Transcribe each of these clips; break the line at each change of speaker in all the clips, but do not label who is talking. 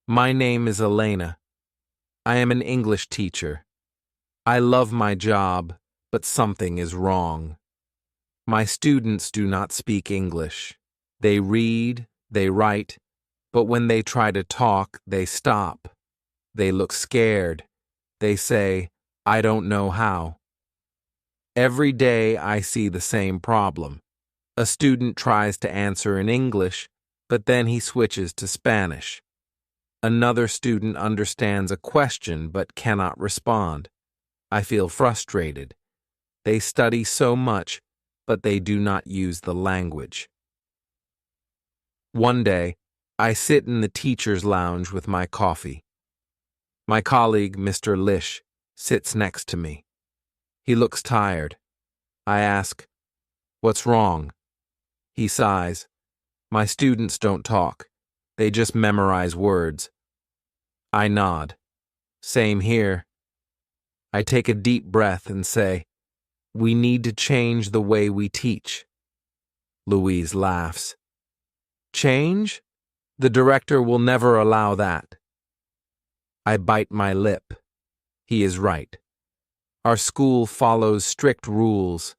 My name is Elena. I am an English teacher. I love my job, but something is wrong. My students do not speak English. They read, they write, but when they try to talk, they stop. They look scared. They say, "I don't know how." Every day I see the same problem. A student tries to answer in English, but then he switches to Spanish. Another student understands a question but cannot respond. I feel frustrated. They study so much, but they do not use the language. One day, I sit in the teacher's lounge with my coffee. My colleague, Mr. Lish, sits next to me. He looks tired. I ask, "What's wrong?" He sighs. "My students don't talk. They just memorize words." I nod. "Same here." I take a deep breath and say, "We need to change the way we teach." Louise laughs. "Change? The director will never allow that." I bite my lip. He is right. Our school follows strict rules.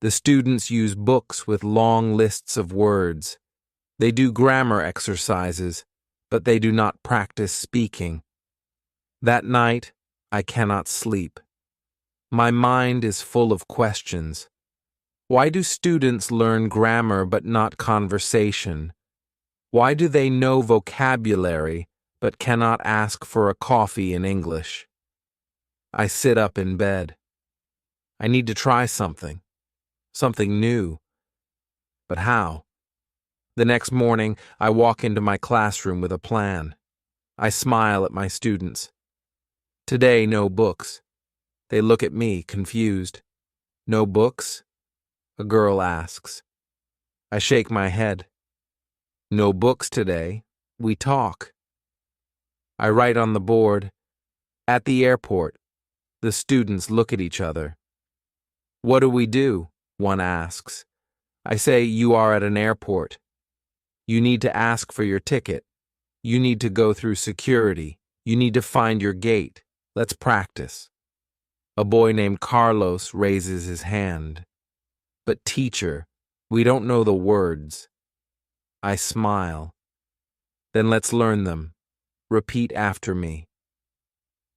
The students use books with long lists of words. They do grammar exercises, but they do not practice speaking. That night, I cannot sleep. My mind is full of questions. Why do students learn grammar but not conversation? Why do they know vocabulary but cannot ask for a coffee in English? I sit up in bed. I need to try something new. But how? The next morning, I walk into my classroom with a plan. I smile at my students. Today, no books. They look at me, confused. "No books?" a girl asks. I shake my head. "No books today. We talk." I write on the board, "At the airport." The students look at each other. "What do we do?" one asks. I say, "You are at an airport. You need to ask for your ticket. You need to go through security. You need to find your gate. Let's practice." A boy named Carlos raises his hand. "But teacher, we don't know the words." I smile. "Then let's learn them. Repeat after me."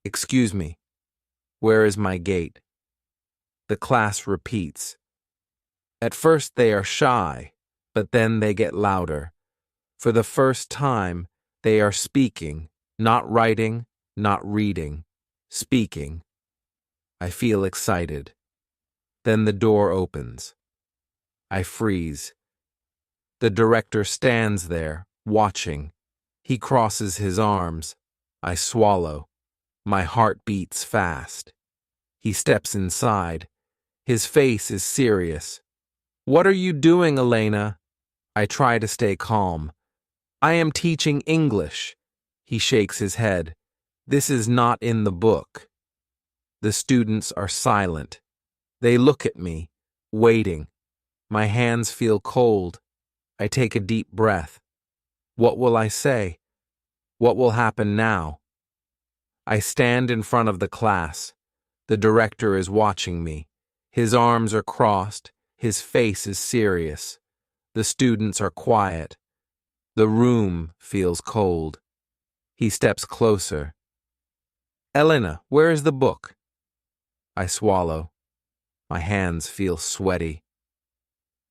"Excuse me, where is my gate?" The class repeats. At first they are shy, but then they get louder. For the first time, they are speaking, not writing, not reading, speaking. I feel excited. Then the door opens. I freeze. The director stands there, watching. He crosses his arms. I swallow. My heart beats fast. He steps inside. His face is serious. "What are you doing, Elena?" I try to stay calm. "I am teaching English." He shakes his head. "This is not in the book." The students are silent. They look at me, waiting. My hands feel cold. I take a deep breath. What will I say? What will happen now? I stand in front of the class. The director is watching me. His arms are crossed. His face is serious. The students are quiet. The room feels cold. He steps closer. "Elena, where is the book?" I swallow. My hands feel sweaty.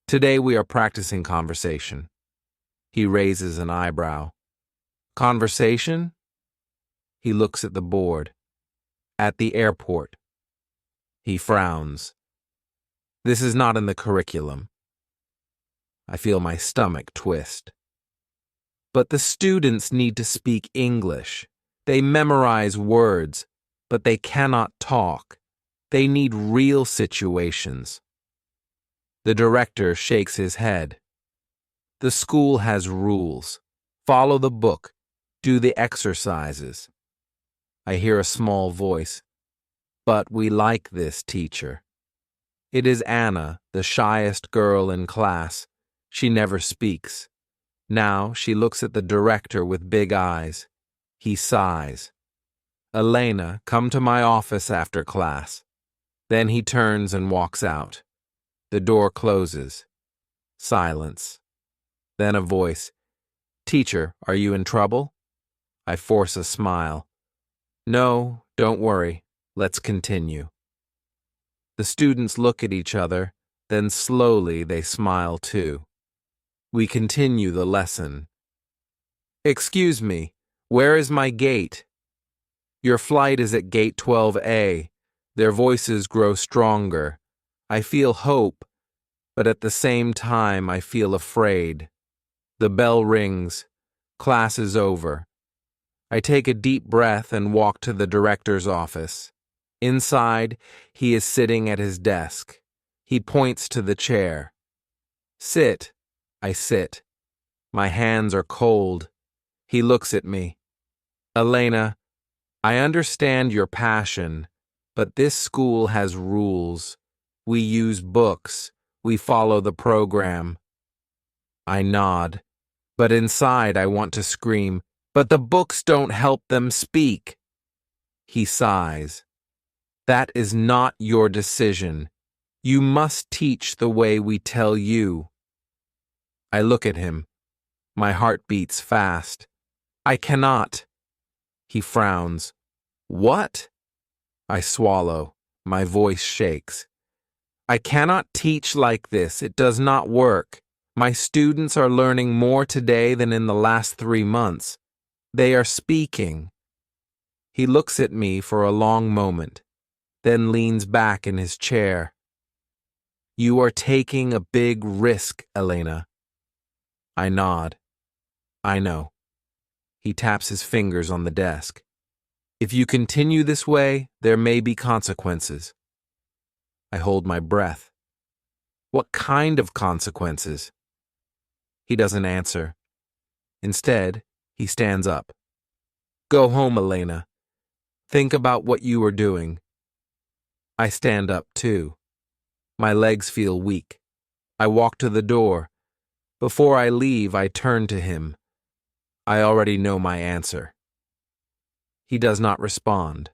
"Today we are practicing conversation." He raises an eyebrow. "Conversation?" He looks at the board. "At the airport." He frowns. "This is not in the curriculum." I feel my stomach twist. "But the students need to speak English. They memorize words, but they cannot talk. They need real situations." The director shakes his head. "The school has rules. Follow the book. Do the exercises." I hear a small voice. "But we like this teacher." It is Anna, the shyest girl in class. She never speaks. Now she looks at the director with big eyes. He sighs. Elena, come to my office after class. Then he turns and walks out. The door closes. Silence. Then a voice. Teacher, are you in trouble? I force a smile. No, don't worry. Let's continue. The students look at each other, then slowly they smile too. We continue the lesson. Excuse me, where is my gate? Your flight is at gate 12A. Their voices grow stronger. I feel hope, but at the same time I feel afraid. The bell rings. Class is over. I take a deep breath and walk to the director's office. Inside, he is sitting at his desk. He points to the chair. Sit. I sit. My hands are cold. He looks at me. Elena, I understand your passion, but this school has rules. We use books. We follow the program. I nod, but inside I want to scream, but the books don't help them speak. He sighs. That is not your decision. You must teach the way we tell you. I look at him. My heart beats fast. I cannot. He frowns. What? I swallow. My voice shakes. I cannot teach like this. It does not work. My students are learning more today than in the last 3 months. They are speaking. He looks at me for a long moment, then leans back in his chair. You are taking a big risk, Elena. I nod. I know. He taps his fingers on the desk. If you continue this way, there may be consequences. I hold my breath. What kind of consequences? He doesn't answer. Instead, he stands up. Go home, Elena. Think about what you are doing. I stand up, too. My legs feel weak. I walk to the door. Before I leave, I turn to him. I already know my answer. He does not respond.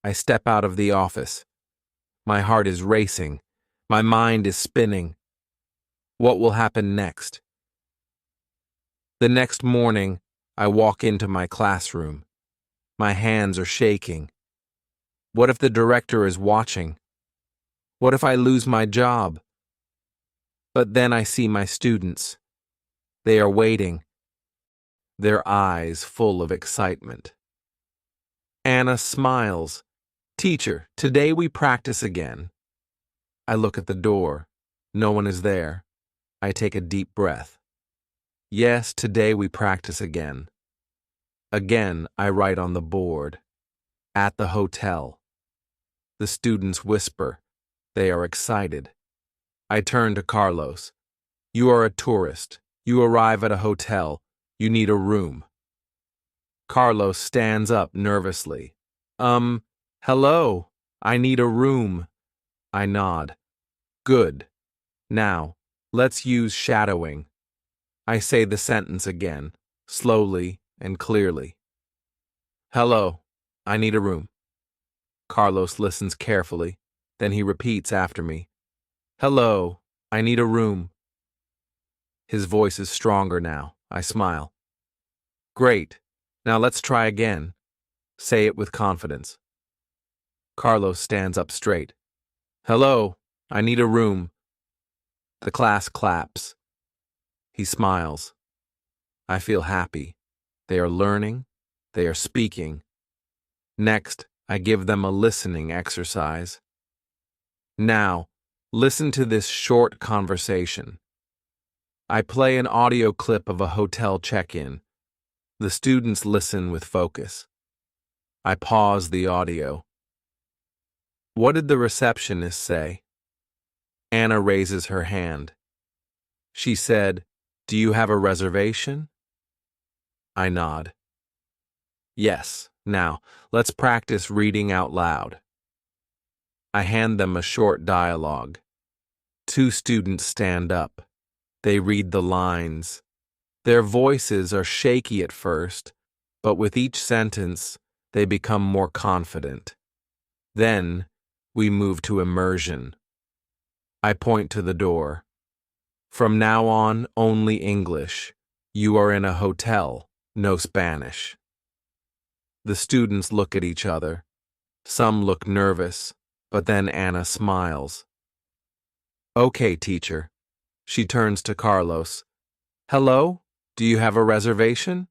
I step out of the office. My heart is racing. My mind is spinning. What will happen next? The next morning, I walk into my classroom. My hands are shaking. What if the director is watching? What if I lose my job? But then I see my students. They are waiting, their eyes full of excitement. Anna smiles. Teacher, today we practice again. I look at the door. No one is there. I take a deep breath. Yes, today we practice again. Again, I write on the board. At the hotel. The students whisper. They are excited. I turn to Carlos. You are a tourist. You arrive at a hotel. You need a room. Carlos stands up nervously. Hello. I need a room. I nod. Good. Now, let's use shadowing. I say the sentence again, slowly and clearly. Hello. I need a room. Carlos listens carefully. Then he repeats after me. Hello. I need a room. His voice is stronger now. I smile. Great. Now let's try again. Say it with confidence. Carlos stands up straight. Hello. I need a room. The class claps. He smiles. I feel happy. They are learning. They are speaking. Next, I give them a listening exercise. Now, listen to this short conversation. I play an audio clip of a hotel check-in. The students listen with focus. I pause the audio. What did the receptionist say? Anna raises her hand. She said, Do you have a reservation? I nod. Yes, now, let's practice reading out loud. I hand them a short dialogue. 2 students stand up. They read the lines. Their voices are shaky at first, but with each sentence, they become more confident. Then, we move to immersion. I point to the door. From now on, only English. You are in a hotel, no Spanish. The students look at each other. Some look nervous, but then Anna smiles. Okay, teacher. She turns to Carlos. Hello? Do you have a reservation?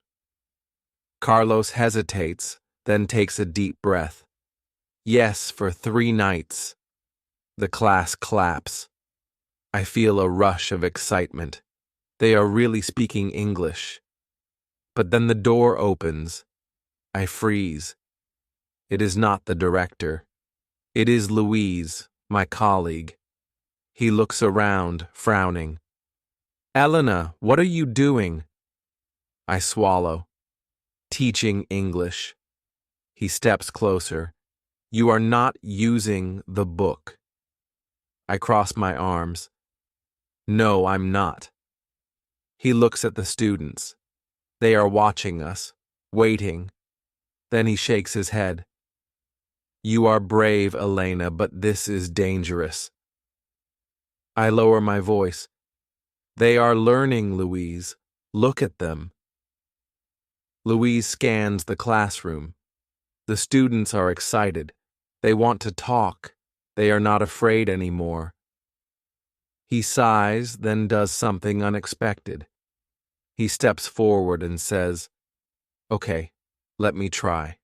Carlos hesitates, then takes a deep breath. Yes, for 3 nights. The class claps. I feel a rush of excitement. They are really speaking English. But then the door opens. I freeze. It is not the director. It is Louise, my colleague. He looks around, frowning. Elena, what are you doing? I swallow. Teaching English. He steps closer. You are not using the book. I cross my arms. No, I'm not. He looks at the students. They are watching us, waiting. Then he shakes his head. You are brave, Elena, but this is dangerous. I lower my voice. They are learning, Louise. Look at them. Louise scans the classroom. The students are excited. They want to talk. They are not afraid anymore. He sighs, then does something unexpected. He steps forward and says, Okay, let me try.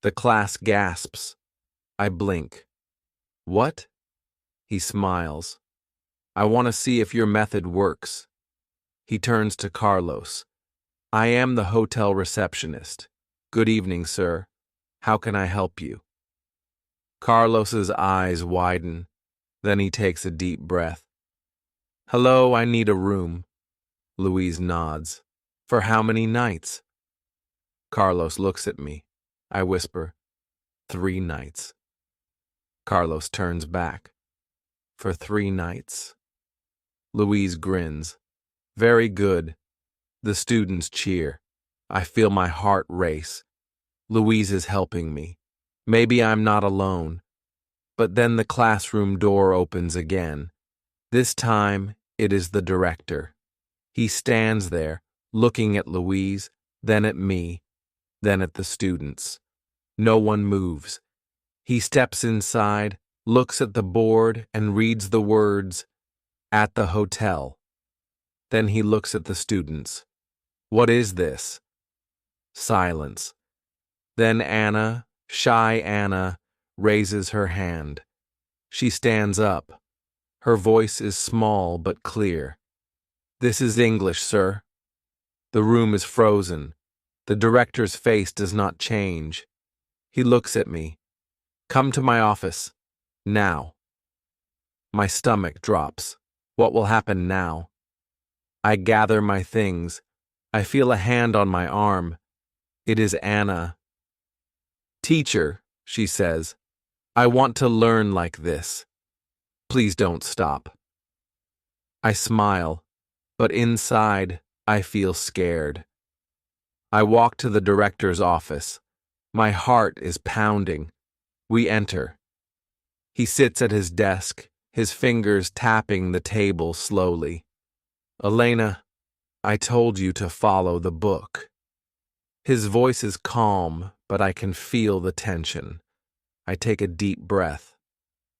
The class gasps. I blink. What? He smiles. I want to see if your method works. He turns to Carlos. I am the hotel receptionist. Good evening, sir. How can I help you? Carlos's eyes widen. Then he takes a deep breath. Hello, I need a room. Louise nods. For how many nights? Carlos looks at me. I whisper, 3 nights. Carlos turns back. For 3 nights. Louise grins. Very good. The students cheer. I feel my heart race. Louise is helping me. Maybe I'm not alone. But then the classroom door opens again. This time, it is the director. He stands there, looking at Louise, then at me, then at the students. No one moves. He steps inside, looks at the board, and reads the words, at the hotel. Then he looks at the students. What is this? Silence. Then Anna, shy Anna, raises her hand. She stands up. Her voice is small but clear. This is English, sir. The room is frozen. The director's face does not change. He looks at me. Come to my office. Now. My stomach drops. What will happen now? I gather my things. I feel a hand on my arm. It is Anna. Teacher, she says, I want to learn like this. Please don't stop. I smile, but inside I feel scared. I walk to the director's office. My heart is pounding. We enter. He sits at his desk, his fingers tapping the table slowly. Elena, I told you to follow the book. His voice is calm, but I can feel the tension. I take a deep breath.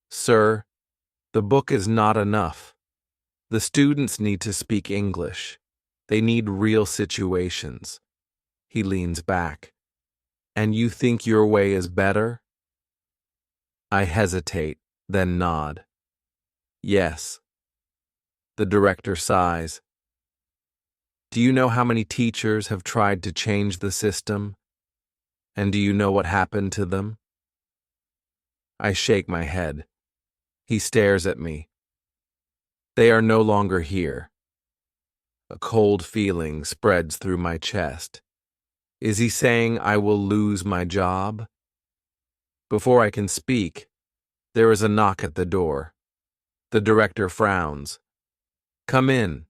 Sir, the book is not enough. The students need to speak English. They need real situations. He leans back. And you think your way is better? I hesitate, then nod. Yes. The director sighs. Do you know how many teachers have tried to change the system? And do you know what happened to them? I shake my head. He stares at me. They are no longer here. A cold feeling spreads through my chest. Is he saying I will lose my job? Before I can speak, there is a knock at the door. The director frowns. Come in.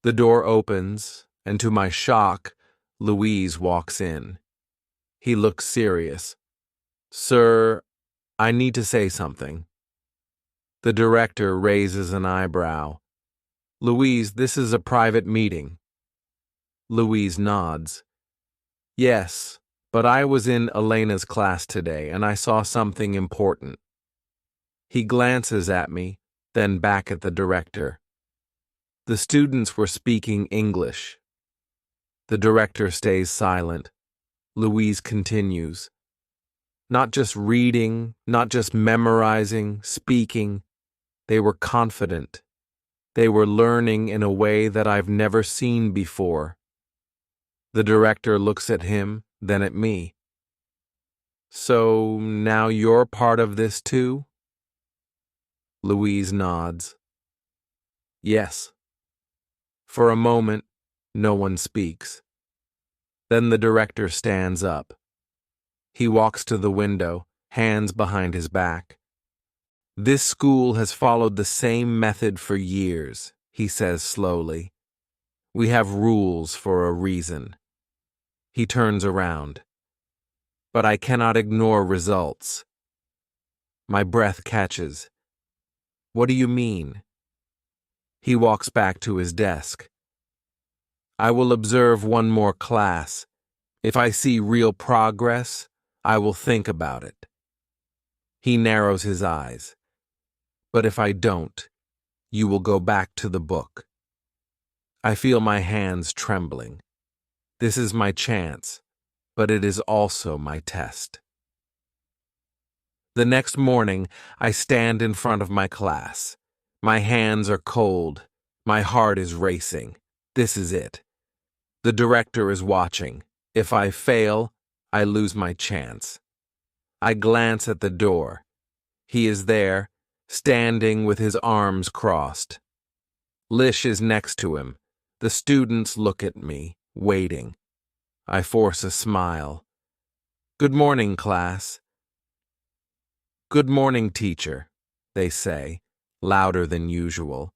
The door opens, and to my shock, Louise walks in. He looks serious. Sir, I need to say something. The director raises an eyebrow. Louise, this is a private meeting. Louise nods. Yes, but I was in Elena's class today and I saw something important. He glances at me, then back at the director. The students were speaking English. The director stays silent. Louise continues. Not just reading, not just memorizing, speaking. They were confident. They were learning in a way that I've never seen before. The director looks at him, then at me. So now you're part of this too? Louise nods. Yes. For a moment, no one speaks. Then the director stands up. He walks to the window, hands behind his back. This school has followed the same method for years, he says slowly. We have rules for a reason. He turns around. But I cannot ignore results. My breath catches. What do you mean? He walks back to his desk. I will observe one more class. If I see real progress, I will think about it. He narrows his eyes. But if I don't, you will go back to the book. I feel my hands trembling. This is my chance, but it is also my test. The next morning, I stand in front of my class. My hands are cold. My heart is racing. This is it. The director is watching. If I fail, I lose my chance. I glance at the door. He is there, standing with his arms crossed. Lish is next to him. The students look at me, waiting. I force a smile. Good morning, class. Good morning, teacher, they say, louder than usual.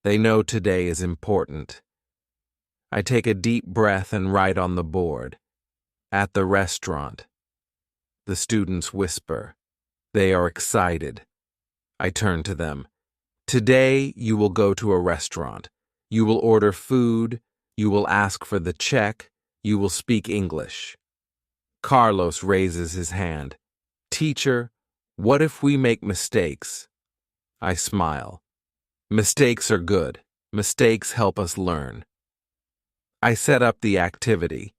They know today is important. I take a deep breath and write on the board. At the restaurant. The students whisper. They are excited. I turn to them. Today you will go to a restaurant. You will order food. You will ask for the check. You will speak English. Carlos raises his hand. Teacher, what if we make mistakes? I smile. Mistakes are good. Mistakes help us learn. I set up the activity.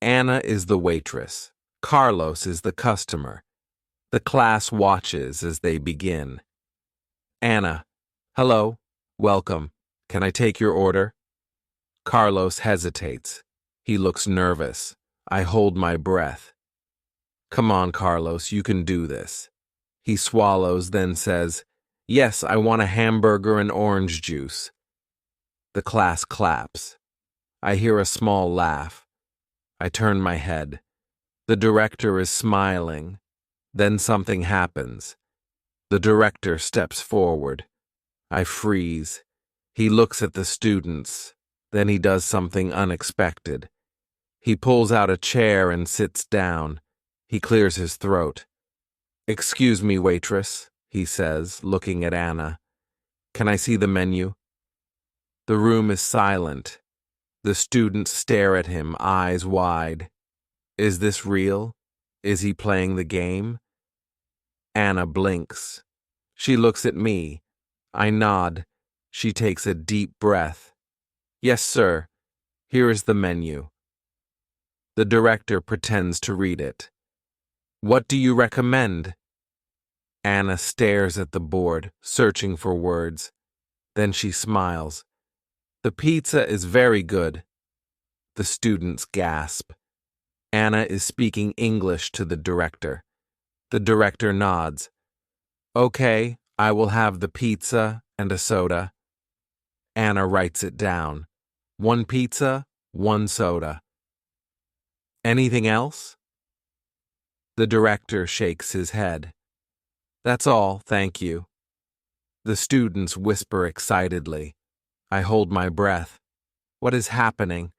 Anna is the waitress. Carlos is the customer. The class watches as they begin. Anna, hello, welcome. Can I take your order? Carlos hesitates. He looks nervous. I hold my breath. Come on, Carlos, you can do this. He swallows, then says, Yes, I want a hamburger and orange juice. The class claps. I hear a small laugh. I turn my head. The director is smiling. Then something happens. The director steps forward. I freeze. He looks at the students. Then he does something unexpected. He pulls out a chair and sits down. He clears his throat. Excuse me, waitress, he says, looking at Anna. Can I see the menu? The room is silent. The students stare at him, eyes wide. Is this real? Is he playing the game? Anna blinks. She looks at me. I nod. She takes a deep breath. Yes, sir. Here is the menu. The director pretends to read it. What do you recommend? Anna stares at the board, searching for words. Then she smiles. The pizza is very good. The students gasp. Anna is speaking English to the director. The director nods. Okay, I will have the pizza and a soda. Anna writes it down. 1 pizza, 1 soda. Anything else? The director shakes his head. That's all, thank you. The students whisper excitedly. I hold my breath. What is happening?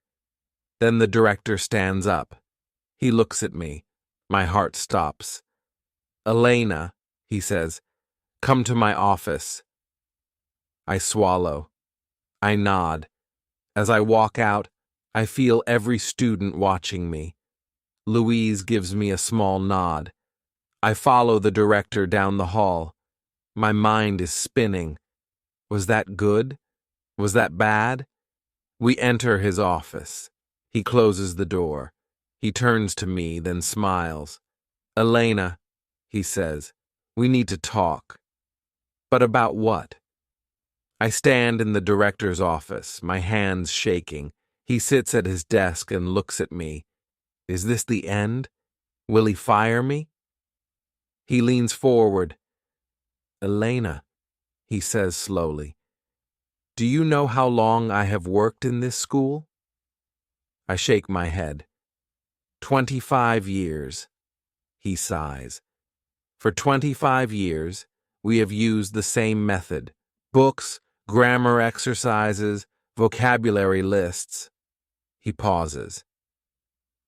Then the director stands up. He looks at me. My heart stops. "Elena," he says, "come to my office." I swallow. I nod. As I walk out, I feel every student watching me. Louise gives me a small nod. I follow the director down the hall. My mind is spinning. Was that good? Was that bad? We enter his office. He closes the door. He turns to me, then smiles. "Elena," he says, "we need to talk." But about what? I stand in the director's office, my hands shaking. He sits at his desk and looks at me. Is this the end? Will he fire me? He leans forward. "Elena," he says slowly, "do you know how long I have worked in this school?" I shake my head. 25 years, he sighs. For 25 years, we have used the same method. Books, grammar exercises, vocabulary lists. He pauses.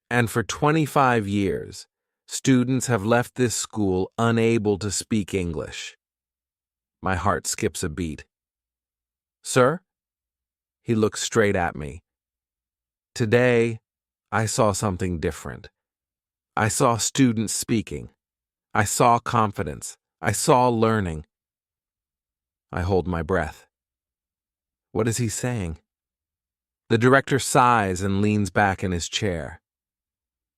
And for 25 years, students have left this school unable to speak English. My heart skips a beat. "Sir?" He looks straight at me. Today, I saw something different. I saw students speaking. I saw confidence. I saw learning. I hold my breath. What is he saying? The director sighs and leans back in his chair.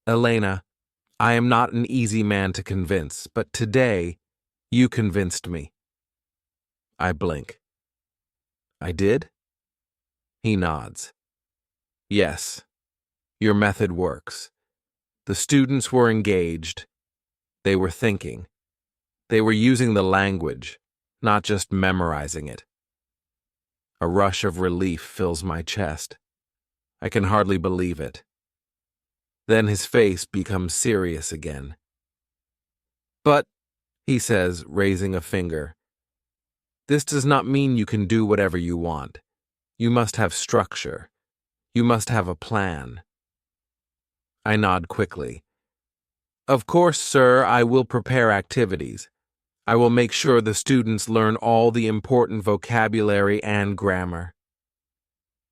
"Elena, I am not an easy man to convince, but today, you convinced me." I blink. "I did?" He nods. "Yes, your method works. The students were engaged. They were thinking. They were using the language, not just memorizing it." A rush of relief fills my chest. I can hardly believe it. Then his face becomes serious again. "But," he says, raising a finger, "this does not mean you can do whatever you want. You must have structure. You must have a plan." I nod quickly. "Of course, sir, I will prepare activities. I will make sure the students learn all the important vocabulary and grammar."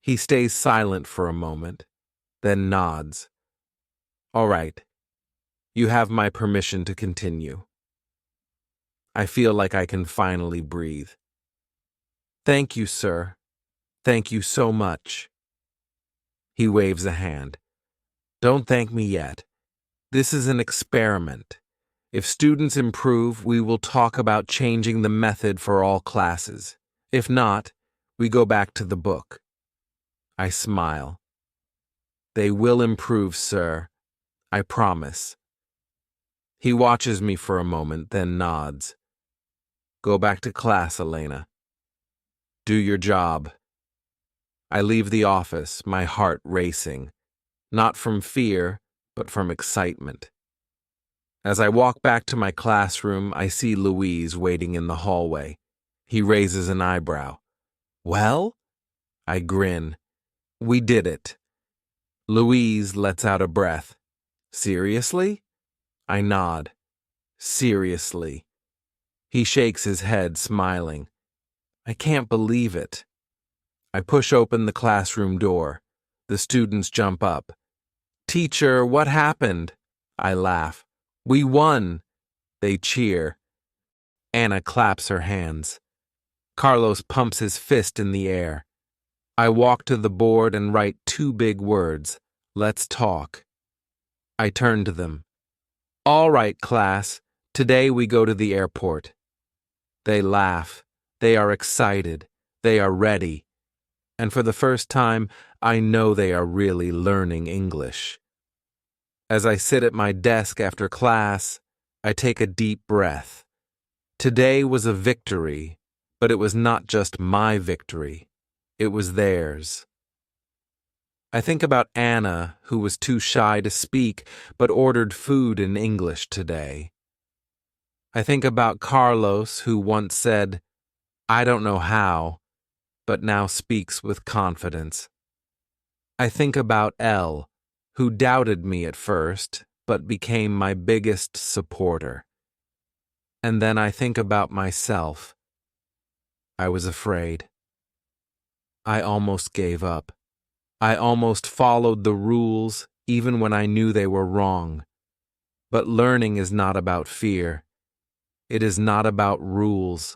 He stays silent for a moment, then nods. "All right. You have my permission to continue." I feel like I can finally breathe. "Thank you, sir. Thank you so much." He waves a hand. "Don't thank me yet. This is an experiment. If students improve, we will talk about changing the method for all classes. If not, we go back to the book." I smile. "They will improve, sir. I promise." He watches me for a moment, then nods. "Go back to class, Elena. Do your job." I leave the office, my heart racing, not from fear, but from excitement. As I walk back to my classroom, I see Louise waiting in the hallway. He raises an eyebrow. "Well?" I grin. "We did it." Louise lets out a breath. "Seriously?" I nod. "Seriously." He shakes his head, smiling. "I can't believe it." I push open the classroom door. The students jump up. "Teacher, what happened?" I laugh. "We won." They cheer. Anna claps her hands. Carlos pumps his fist in the air. I walk to the board and write 2 big words. "Let's talk." I turn to them. "All right, class. Today we go to the airport." They laugh. They are excited. They are ready. And for the first time, I know they are really learning English. As I sit at my desk after class, I take a deep breath. Today was a victory, but it was not just my victory. It was theirs. I think about Anna, who was too shy to speak, but ordered food in English today. I think about Carlos, who once said, "I don't know how," but now speaks with confidence. I think about Elle, who doubted me at first, but became my biggest supporter. And then I think about myself. I was afraid. I almost gave up. I almost followed the rules even when I knew they were wrong. But learning is not about fear. It is not about rules.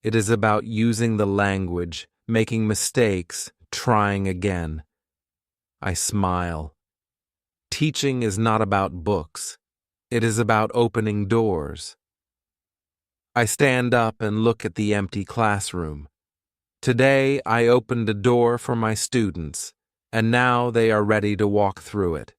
It is about using the language, making mistakes, trying again. I smile. Teaching is not about books. It is about opening doors. I stand up and look at the empty classroom. Today I opened a door for my students, and now they are ready to walk through it.